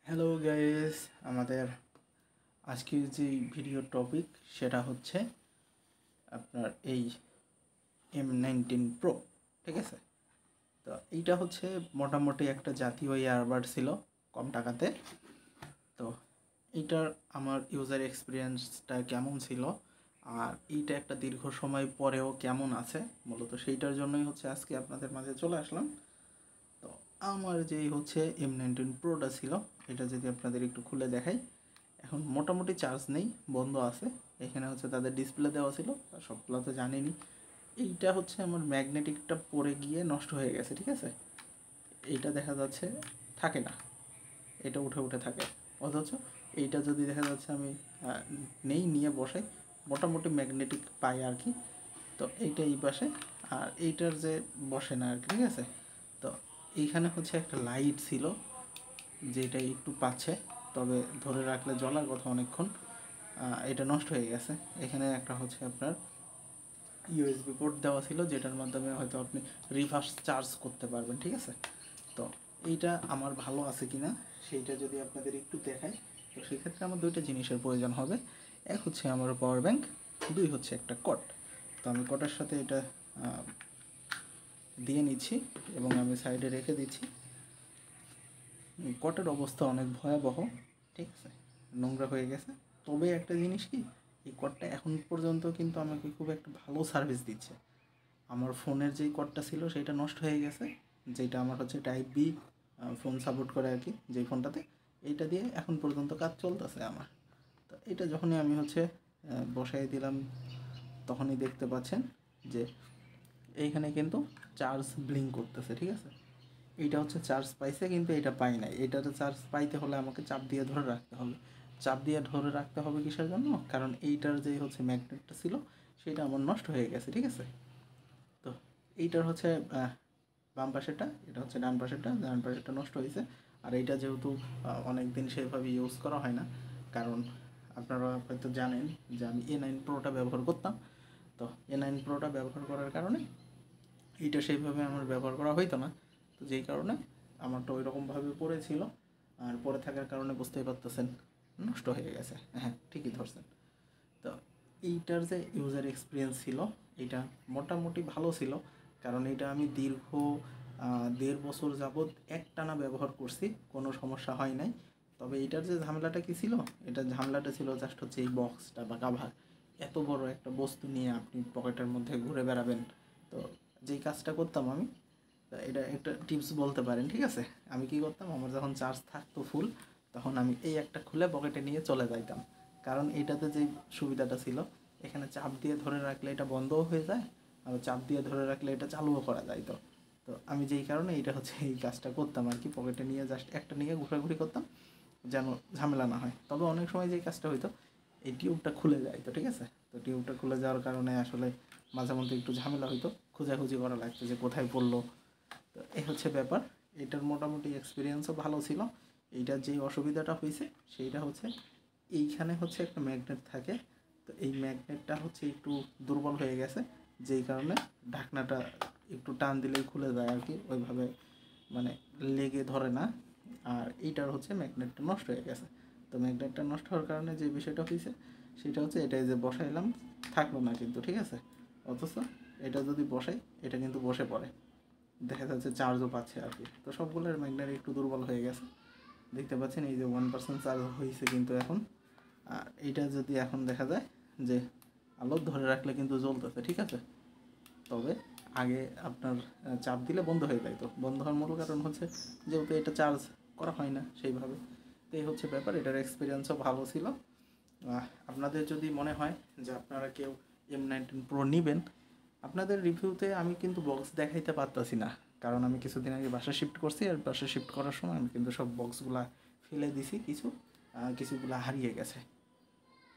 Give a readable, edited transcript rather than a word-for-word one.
Hello guys, আমাদের আজকের যে ভিডিও টপিক সেটা হচ্ছে আপনার এই M19 Pro। ঠিক আছে, তো এইটা হচ্ছে মোটামুটি একটা জাতীয় ইয়ারবাড ছিল কম টাকাতে। তো এইটার আমার ইউজার এক্সপিরিয়েন্সটা কেমন ছিল আর এইটা একটা দীর্ঘ সময় পরেও কেমন আছে, মূলত সেইটার জন্যই হচ্ছে আজকে আপনাদের মাঝে চলে আসলাম। তো আমার যেই হচ্ছে M19 Proটা ছিল, এটা যদি আপনাদের একটু খুলে দেখাই, এখন মোটামুটি চার্জ নেই, বন্ধ আছে। এখানে হচ্ছে তাদের ডিসপ্লে দেওয়া ছিল, সবগুলো তো জানেনি। এইটা হচ্ছে আমার ম্যাগনেটিকটা পড়ে গিয়ে নষ্ট হয়ে গেছে। ঠিক আছে, এইটা দেখা যাচ্ছে থাকে না, এটা উঠে উঠে থাকে। অথচ এইটা যদি দেখা যাচ্ছে আমি নিয়ে বসাই, মোটামুটি ম্যাগনেটিক পাই আর কি। তো এইটা এই পাশে, আর এইটার যে বসে না আর কি। ঠিক আছে, তো এইখানে হচ্ছে একটা লাইট ছিল যেটা একটু পাচ্ছে, তবে ধরে রাখলে জ্বলার কথা অনেকক্ষণ। এটা নষ্ট হয়ে গেছে। এখানে একটা হচ্ছে আপনার ইউএসবি পোর্ট দেওয়া ছিল, যেটার মাধ্যমে হয়তো আপনি রিভার্স চার্জ করতে পারবেন। ঠিক আছে, তো এইটা আমার ভালো আছে কি না সেইটা যদি আপনাদের একটু দেখাই, তো সেক্ষেত্রে আমার দুইটা জিনিসের প্রয়োজন হবে। এক হচ্ছে আমার পাওয়ার ব্যাংক, দুই হচ্ছে একটা কট। তো আমি কটের সাথে এটা দিয়ে নিচ্ছি এবং আমি সাইডে রেখে দিচ্ছি। কটের অবস্থা অনেক ভয়াবহ। ঠিক আছে, নোংরা হয়ে গেছে। তবে একটা জিনিস কি, এই কটটা এখন পর্যন্ত কিন্তু আমাকে খুব একটা ভালো সার্ভিস দিচ্ছে। আমার ফোনের যেই কটটা ছিল সেটা নষ্ট হয়ে গেছে, যেটা আমার হচ্ছে টাইপ বি ফোন সাপোর্ট করে আর কি, যেই ফোনটাতে। এইটা দিয়ে এখন পর্যন্ত কাজ চলতেছে আমার। তো এটা যখনই আমি হচ্ছে বসাই দিলাম, তখনই দেখতে পাচ্ছেন যে এইখানে কিন্তু চার্জ ব্লিঙ্ক করতেছে। ঠিক আছে, এইটা হচ্ছে চার্জ পাইছে, কিন্তু এটা পাই নাই। এটাতে চার্জ পাইতে হলে আমাকে চাপ দিয়ে ধরে রাখতে হবে। চাপ দিয়ে ধরে রাখতে হবে কিসের জন্য? কারণ এইটার যে হচ্ছে ম্যাগনেটটা ছিল সেটা আমার নষ্ট হয়ে গেছে। ঠিক আছে, তো এইটার হচ্ছে বাম পাশেরটা, এটা হচ্ছে ডান পাশেরটা। ডান পাশেরটা নষ্ট হয়েছে। আর এইটা যেহেতু অনেক দিন সেভাবে ইউজ করা হয় না, কারণ আপনারা হয়তো জানেন যে আমি A9 Proটা ব্যবহার করতাম। তো A9 Proটা ব্যবহার করার কারণে এইটা সেইভাবে আমার ব্যবহার করা হইতো না। তো যেই কারণে আমারটা ওই রকমভাবে পড়েছিল, আর পরে থাকার কারণে বুঝতেই পারতেছেন নষ্ট হয়ে গেছে। হ্যাঁ, ঠিকই ধরছেন। তো এইটার যে ইউজার এক্সপিরিয়েন্স ছিল, এটা মোটামুটি ভালো ছিল, কারণ এটা আমি দীর্ঘ 1.5 বছর যাবৎ একটানা ব্যবহার করছি, কোনো সমস্যা হয় নাই। তবে এইটার যে ঝামেলাটা কী ছিল, এটার ঝামেলাটা ছিল জাস্ট হচ্ছে এই বক্সটা বা কাভার। এত বড় একটা বস্তু নিয়ে আপনি পকেটের মধ্যে ঘুরে বেড়াবেন। তো যেই কাজটা করতাম আমি, এটা একটা টিপস বলতে পারেন। ঠিক আছে, আমি কি করতাম, আমার যখন চার্জ থাকতো ফুল, তখন আমি এই একটা খুলে পকেটে নিয়ে চলে যাইতাম। কারণ এটাতে যে সুবিধাটা ছিল, এখানে চাপ দিয়ে ধরে রাখলে এটা বন্ধও হয়ে যায়, আর চাপ দিয়ে ধরে রাখলে এটা চালুও করা যায়। তো তো আমি যেই কারণে এটা হচ্ছে এই কাজটা করতাম আর কি, পকেটে নিয়ে জাস্ট একটা নিয়ে ঘোরাঘুরি করতাম, যেন ঝামেলা না হয়। তবে অনেক সময় যেই কাজটা হইতো, এই টিউবটা খুলে যায়। তো ঠিক আছে, তো টিউবটা খুলে যাওয়ার কারণে আসলে মাঝে মধ্যে একটু ঝামেলা হইতো, খোঁজাখুঁজি করা লাগতো যে কোথায় পড়লো। তো এই হচ্ছে ব্যাপার। এটার মোটামুটি এক্সপিরিয়েন্সও ভালো ছিল। এইটার যেই অসুবিধাটা হয়েছে সেইটা হচ্ছে, এইখানে হচ্ছে একটা ম্যাগনেট থাকে। তো এই ম্যাগনেটটা হচ্ছে একটু দুর্বল হয়ে গেছে, যেই কারণে ঢাকনাটা একটু টান দিলেই খুলে যায় আর কি, ওইভাবে মানে লেগে ধরে না। আর এইটার হচ্ছে ম্যাগনেটটা নষ্ট হয়ে গেছে। তো ম্যাগনেটটা নষ্ট হওয়ার কারণে যে বিষয়টা হয়েছে সেটা হচ্ছে, এটাই যে বসাইলাম থাকলো না কিন্তু। ঠিক আছে, অথচ এটা যদি বসাই, এটা কিন্তু বসে পড়ে, দেখা যাচ্ছে চার্জও পাচ্ছে আর কি। তো সবগুলোর ম্যাগনেট একটু দুর্বল হয়ে গেছে। দেখতে পাচ্ছেন এই যে 1% চার্জ হয়েছে কিন্তু এখন। আর এইটা যদি এখন দেখা যায় যে আলো ধরে রাখলে কিন্তু জ্বলতেছে। ঠিক আছে, তবে আগে আপনার চাপ দিলে বন্ধ হয়ে যায়। তো বন্ধ হওয়ার মূল কারণ হচ্ছে যেহেতু এটা চার্জ করা হয় না সেইভাবে। তো এই হচ্ছে ব্যাপার। এটার এক্সপিরিয়েন্সও ভালো ছিল। আপনাদের যদি মনে হয় যে আপনারা কেউ M19 Pro নেবেন, আপনাদের রিভিউতে আমি কিন্তু বক্স দেখাইতে পারতাছি না, কারণ আমি কিছুদিন আগে বাসা শিফট করছি। আর বাসা শিফট করার সময় আমি কিন্তু সব বক্সগুলা ফেলে দিছি, কিছুগুলা হারিয়ে গেছে।